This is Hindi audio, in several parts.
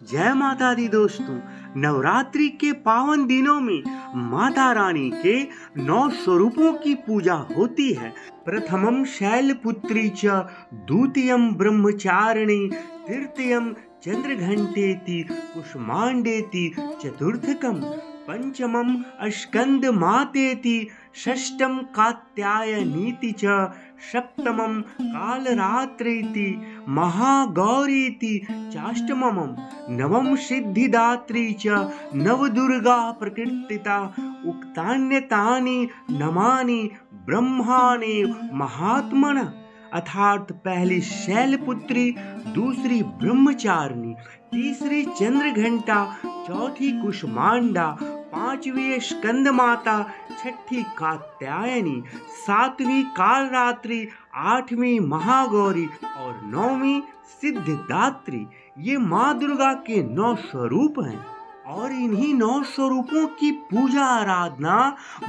जय माता दी दोस्तों। नवरात्रि के पावन दिनों में माता रानी के 9 स्वरूपों की पूजा होती है। प्रथमम शैलपुत्री च, द्वितीयम ब्रह्मचारिणी, तृतीयम चंद्रघंटेति कुष्मांडेति, चतुर्थकम पंचमम स्कंद मातेति, षष्ठम कात्यायनीति च, सप्तमम कालरात्रीति महागौरीति चाष्टमम, नवम सिद्धिदात्री च, नवदुर्गा प्रकीर्तिता, उक्तान्यतानि नमानि ब्रह्माणि महात्मन। अर्थात पहली शैलपुत्री, दूसरी ब्रह्मचारिणी, तीसरी चंद्रघंटा, चौथी कुष्मांडा, पांचवी स्कंद माता, छठी कात्यायनी, सातवीं कालरात्रि, आठवीं महागौरी और नौवीं सिद्धिदात्री। ये माँ दुर्गा के 9 स्वरूप हैं और इन्हीं 9 स्वरूपों की पूजा आराधना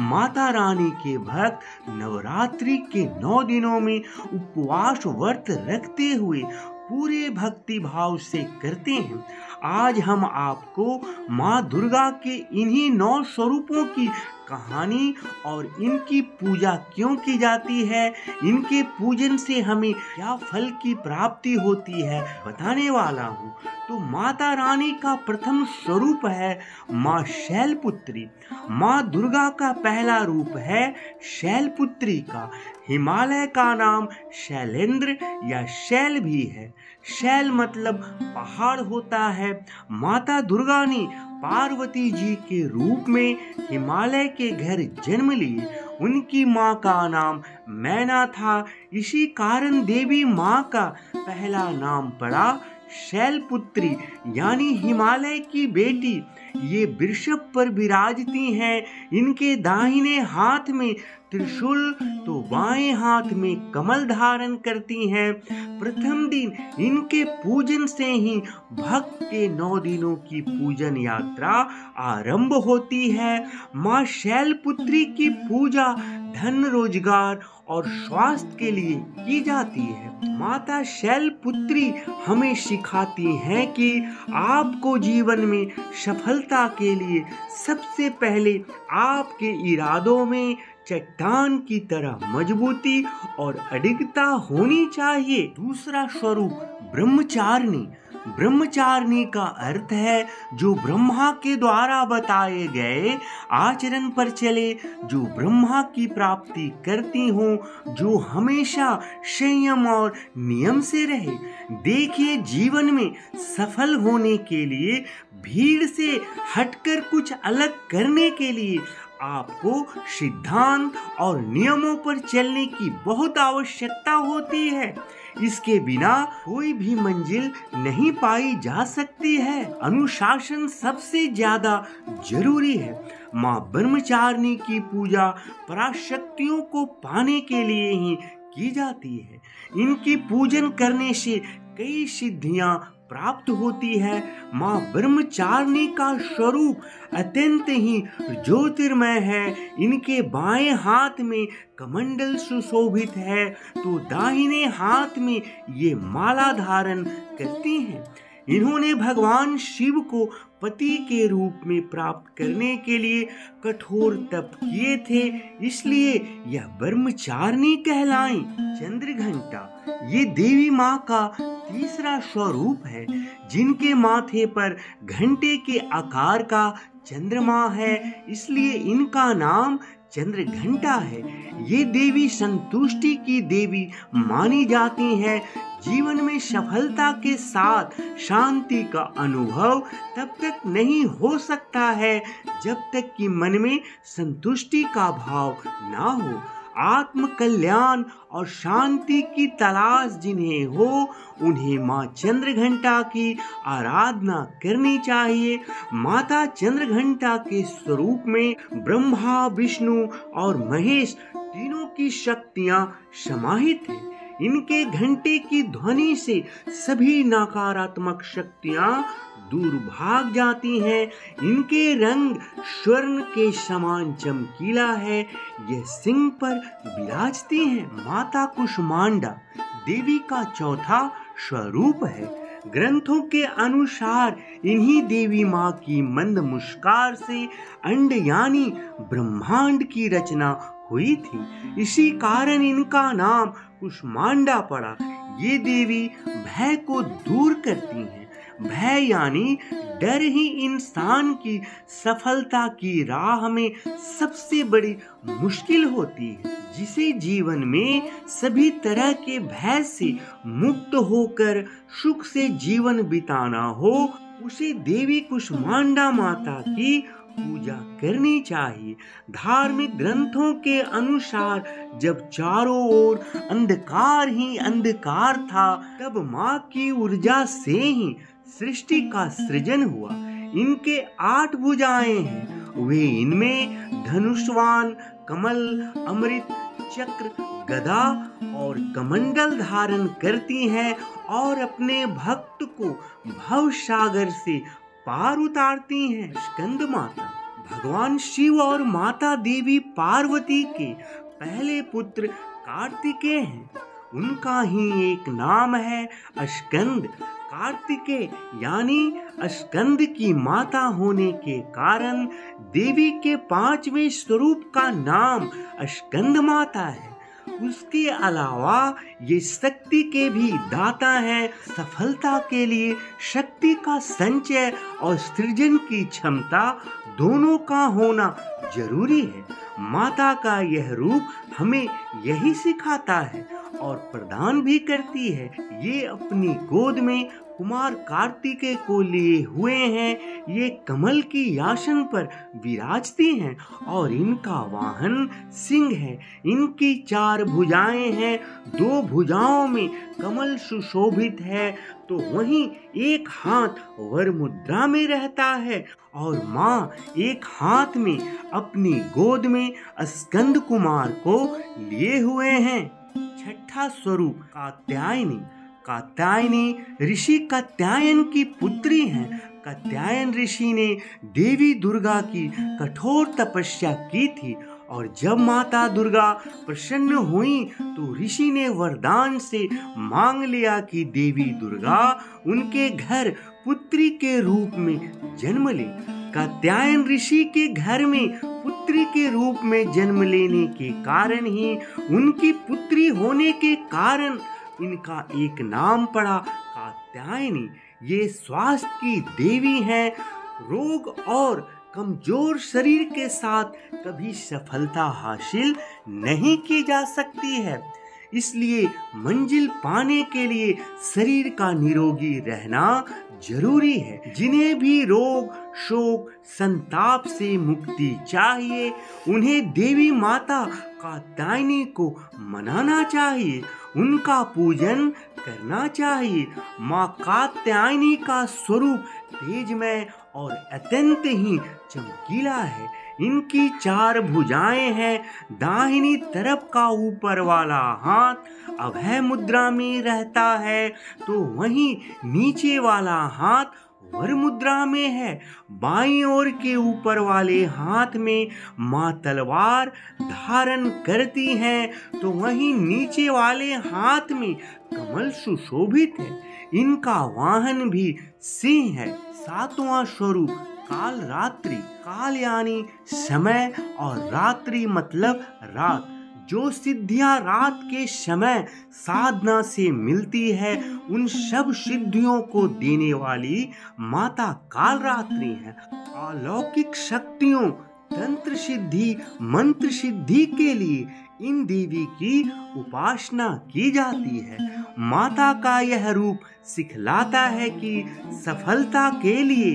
माता रानी के भक्त नवरात्रि के 9 दिनों में उपवास व्रत रखते हुए पूरे भक्ति भाव से करते हैं। आज हम आपको माँ दुर्गा के इन्हीं 9 स्वरूपों की कहानी और इनकी पूजा क्यों की जाती है, इनके पूजन से हमें क्या फल की प्राप्ति होती है बताने वाला हूँ। तो माता रानी का प्रथम स्वरूप है माँ शैलपुत्री। माँ दुर्गा का पहला रूप है शैलपुत्री का। हिमालय का नाम शैलेंद्र या शैल भी है। शैल मतलब पहाड़ होता है। माता दुर्गा ने पार्वती जी के रूप में हिमालय के घर जन्म लिए। उनकी माँ का नाम मैना था। इसी कारण देवी माँ का पहला नाम पड़ा शैलपुत्री यानी हिमालय की बेटी। ये वृषभ पर विराजती हैं। इनके दाहिने हाथ में त्रिशूल तो बाएं हाथ में कमल धारण करती हैं। प्रथम दिन इनके पूजन से ही भक्त के 9 दिनों की पूजन यात्रा आरंभ होती है। माँ शैलपुत्री की पूजा धन, रोजगार और स्वास्थ्य के लिए की जाती है। माता शैलपुत्री हमें सिखाती हैं कि आपको जीवन में सफलता के लिए सबसे पहले आपके इरादों में चट्टान की तरह मजबूती और अडिगता होनी चाहिए। दूसरा स्वरूप ब्रह्मचारिणी। ब्रह्मचारिणी का अर्थ है जो ब्रह्मा के द्वारा बताए गए आचरण पर चले, जो ब्रह्मा की प्राप्ति करती हो, जो हमेशा संयम और नियम से रहे। देखिए, जीवन में सफल होने के लिए भीड़ से हटकर कुछ अलग करने के लिए आपको सिद्धांत और नियमों पर चलने की बहुत आवश्यकता होती है। इसके बिना कोई भी मंजिल नहीं पाई जा सकती है। अनुशासन सबसे ज्यादा जरूरी है। माँ ब्रह्मचारिणी की पूजा पराशक्तियों को पाने के लिए ही की जाती है। इनकी पूजन करने से कई सिद्धियां प्राप्त होती है। माँ ब्रह्मचारिणी का स्वरूप अत्यंत ही ज्योतिर्मय है। इनके बाएं हाथ में कमंडल सुशोभित है तो दाहिने हाथ में ये माला धारण करती हैं। इन्होंने भगवान शिव को पति के रूप में प्राप्त करने के लिए कठोर तप किए थे, इसलिए यह ब्रह्मचारिणी कहलाई। चंद्रघंटा ये देवी माँ का तीसरा स्वरूप है, जिनके माथे पर घंटे के आकार का चंद्रमा है, इसलिए इनका नाम चंद्रघंटा है। ये देवी संतुष्टि की देवी मानी जाती है। जीवन में सफलता के साथ शांति का अनुभव तब तक नहीं हो सकता है जब तक कि मन में संतुष्टि का भाव ना हो। आत्म कल्याण और शांति की तलाश जिन्हें हो, उन्हें माँ चंद्रघंटा की आराधना करनी चाहिए। माता चंद्रघंटा के स्वरूप में ब्रह्मा, विष्णु और महेश तीनों की शक्तियाँ समाहित हैं। इनके घंटे की ध्वनि से सभी नकारात्मक शक्तियाँ दूर भाग जाती हैं। इनके रंग स्वर्ण के समान चमकीला है। यह सिंह पर विराजती हैं। माता कुष्मांडा देवी का चौथा स्वरूप है। ग्रंथों के अनुसार इन्हीं देवी माँ की मंद मुस्कान से अंड यानी ब्रह्मांड की रचना हुई थी। इसी कारण इनका नाम कुष्मांडा पड़ा। ये देवी भय को दूर करती हैं। भय यानी डर ही इंसान की सफलता की राह में सबसे बड़ी मुश्किल होती है। जिसे जीवन में सभी तरह के भय से मुक्त होकर सुख से जीवन बिताना हो, उसे देवी कुष्मांडा माता की पूजा करनी चाहिए। धार्मिक ग्रंथों के अनुसार जब चारों ओर अंधकार ही अंधकार था, तब माँ की ऊर्जा से ही सृष्टि का सृजन हुआ। इनके 8 भुजाएं हैं। वे इनमें धनुष्वान, कमल, अमृत, चक्र, गदा और कमंडल धारण करती हैं और अपने भक्त को भव सागर से पार उतारती हैं। स्कंद माता भगवान शिव और माता देवी पार्वती के पहले पुत्र कार्तिकेय हैं। उनका ही एक नाम है स्कंद। कार्तिकेय यानी स्कंद की माता होने के कारण देवी के 5वें स्वरूप का नाम स्कंद माता है। उसके अलावा ये शक्ति के भी दाता हैं। सफलता के लिए शक्ति का संचय और सृजन की क्षमता दोनों का होना जरूरी है। माता का यह रूप हमें यही सिखाता है और प्रदान भी करती है। ये अपनी गोद में कुमार कार्तिकेय को लिए हुए हैं। ये कमल की आसन पर विराजती हैं और इनका वाहन सिंह है। इनकी 4 भुजाएं हैं। 2 भुजाओं में कमल सुशोभित है, तो वहीं एक हाथ वर मुद्रा में रहता है और माँ एक हाथ में अपनी गोद में स्कंद कुमार को लिए हुए हैं। छठा स्वरूप कात्यायनी। कात्यायनी ऋषि कात्यायन की पुत्री हैं। कात्यायन ऋषि ने देवी दुर्गा की कठोर तपस्या की थी और जब माता दुर्गा प्रसन्न हुई तो ऋषि ने वरदान से मांग लिया कि देवी दुर्गा उनके घर पुत्री के रूप में जन्म ले। कात्यायन ऋषि के घर में पुत्री के रूप में जन्म लेने के कारण ही उनकी पुत्री होने के कारण इनका एक नाम पड़ा कात्यायनी। ये स्वास्थ्य की देवी हैं। रोग और कमजोर शरीर के साथ कभी सफलता हासिल नहीं की जा सकती है। इसलिए मंजिल पाने के लिए शरीर का निरोगी रहना जरूरी है। जिन्हें भी रोग, शोक, संताप से मुक्ति चाहिए, उन्हें देवी माता कात्यायनी को मनाना चाहिए, उनका पूजन करना चाहिए। माँ कात्यायनी का स्वरूप तेजमय और अत्यंत ही चमकीला है। इनकी 4 भुजाएं हैं। दाहिनी तरफ का ऊपर वाला हाथ अभय मुद्रा में रहता है, तो वहीं नीचे वाला हाथ वर मुद्रा में है। बाईं ओर के ऊपर वाले हाथ में माँ तलवार धारण करती हैं, तो वहीं नीचे वाले हाथ में कमल सुशोभित है। इनका वाहन भी सिंह है। 7वां स्वरूप काल रात्रि। काल यानी समय और रात्रि मतलब रात। जो सिद्धियां रात के समय साधना से मिलती है, उन सब सिद्धियों को देने वाली माता काल रात्रि है। अलौकिक शक्तियों, तंत्र सिद्धि, मंत्र सिद्धि के लिए इन देवी की उपासना की जाती है। माता का यह रूप सिखलाता है कि सफलता के लिए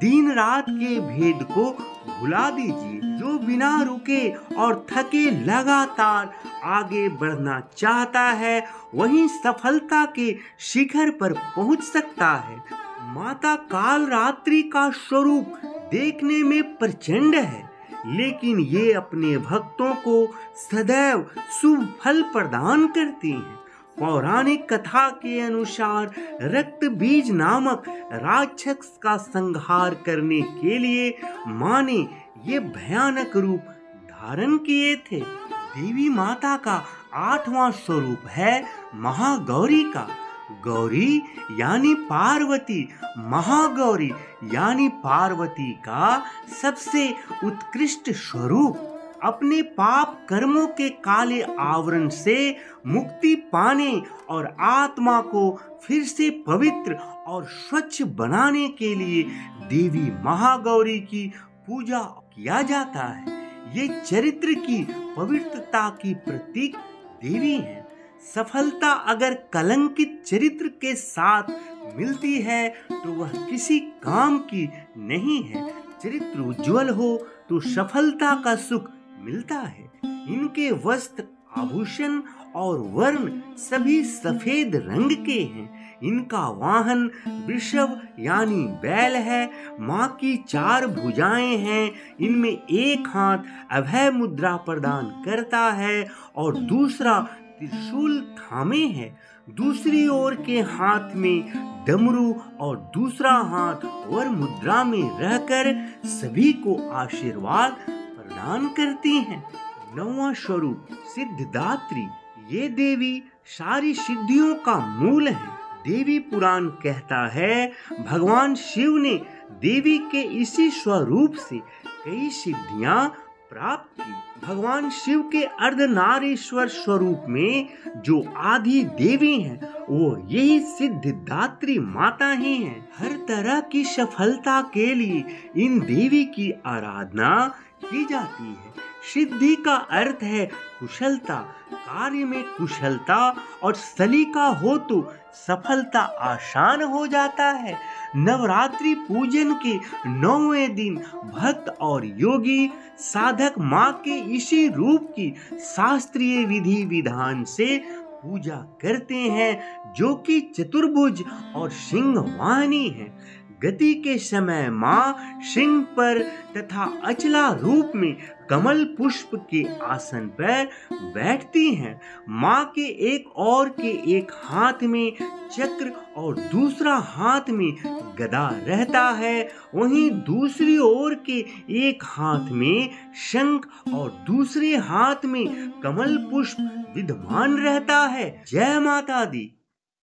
दिन रात के भेद को भुला दीजिए। जो बिना रुके और थके लगातार आगे बढ़ना चाहता है, वही सफलता के शिखर पर पहुंच सकता है। माता काल रात्रि का स्वरूप देखने में प्रचंड है, लेकिन ये अपने भक्तों को सदैव शुभ फल प्रदान करती हैं। पौराणिक कथा के अनुसार रक्त बीज नामक राक्षस का संहार करने के लिए माँ ने ये भयानक रूप धारण किए थे। देवी माता का 8वां स्वरूप है महागौरी का। गौरी यानी पार्वती, महागौरी यानी पार्वती का सबसे उत्कृष्ट स्वरूप। अपने पाप कर्मों के काले आवरण से मुक्ति पाने और आत्मा को फिर से पवित्र और स्वच्छ बनाने के लिए देवी महागौरी की पूजा किया जाता है। ये चरित्र की पवित्रता की प्रतीक देवी है। सफलता अगर कलंकित चरित्र के साथ मिलती है तो वह किसी काम की नहीं है। चरित्र उज्जवल हो तो सफलता का सुख मिलता है। इनके वस्त्र, आभूषण और वर्ण सभी सफेद रंग के हैं। इनका वाहन वृषभ यानी बैल है। माँ की 4 भुजाएं हैं। इनमें एक हाथ अभय मुद्रा प्रदान करता है और दूसरा त्रिशूल थामे है। दूसरी ओर के हाथ में डमरू और दूसरा हाथ वर मुद्रा में रहकर सभी को आशीर्वाद प्रदान करती हैं। 9वां स्वरूप सिद्धिदात्री। ये देवी सारी सिद्धियों का मूल है। देवी पुराण कहता है भगवान शिव ने देवी के इसी स्वरूप से कई सिद्धियां प्राप्त की। भगवान शिव के अर्धनारीश्वर स्वरूप में जो आदि देवी हैं वो यही सिद्धिदात्री माता ही हैं। हर तरह की सफलता के लिए इन देवी की आराधना की जाती है। सिद्धि का अर्थ है कुशलता। कार्य में कुशलता और सलीका हो तो सफलता आसान हो जाता है। नवरात्रि पूजन के 9वें दिन भक्त और योगी साधक माँ के इसी रूप की शास्त्रीय विधि विधान से पूजा करते हैं, जो कि चतुर्भुज और सिंह वाहिनी है। गति के समय माँ सिंह पर तथा अचला रूप में कमल पुष्प के आसन पर बैठती हैं। माँ के एक हाथ में चक्र और दूसरा हाथ में गदा रहता है। वहीं दूसरी ओर के एक हाथ में शंख और दूसरे हाथ में कमल पुष्प विद्यमान रहता है। जय माता दी।